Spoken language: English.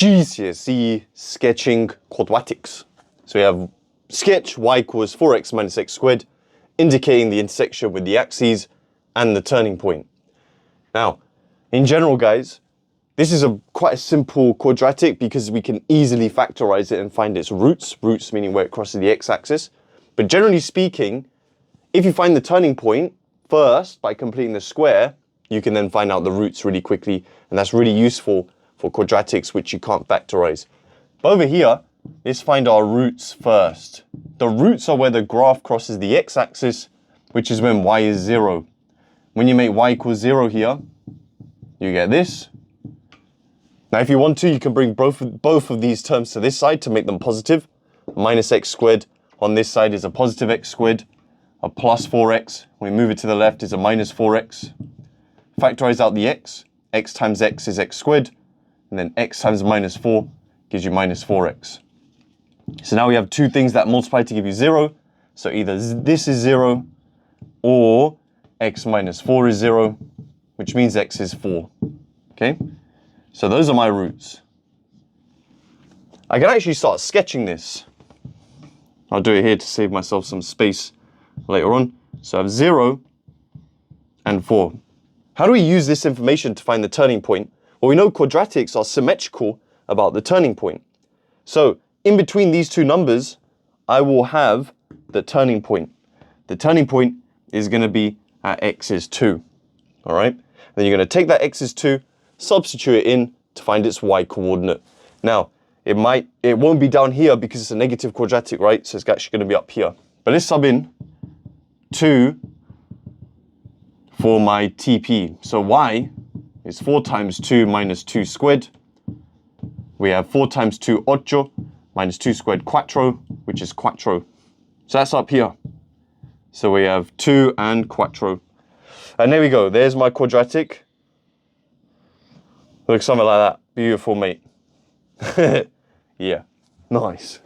GCSE sketching quadratics. So we have sketch y equals 4x minus x squared, indicating the intersection with the axes and the turning point. Now, in general, guys, this is quite a simple quadratic because we can easily factorize it and find its roots. Roots meaning where it crosses the x-axis. But generally speaking, if you find the turning point first by completing the square, you can then find out the roots really quickly, and that's really useful for quadratics which you can't factorize. But over here, let's find our roots first. The roots are where the graph crosses the x-axis, which is when y is 0. When you make y equals 0 here, you get this. Now if you want to, you can bring both of these terms to this side to make them positive. Minus x squared on this side is a positive x squared. A plus 4x, when we move it to the left, is a minus 4x. Factorize out the x. X times x is x squared. And then x times minus 4 gives you minus 4x. So now we have two things that multiply to give you 0. So either this is 0 or x minus 4 is 0, which means x is 4. Okay? So those are my roots. I can actually start sketching this. I'll do it here to save myself some space later on. So I have 0 and 4. How do we use this information to find the turning point? Well, we know quadratics are symmetrical about the turning point. So in between these two numbers, I will have the turning point. The turning point is going to be at x is 2. All right? Then you're going to take that x is 2, substitute it in to find its y coordinate. Now, it won't be down here because it's a negative quadratic, right? So it's actually going to be up here. But let's sub in 2 for my TP. So y is 4 times 2 minus 2 squared. We have 4 times 2 8 minus 2 squared quattro, which is quattro. So that's up here. So we have 2 and quattro. And there we go. There's my quadratic. Looks something like that. Beautiful, mate. Yeah, nice.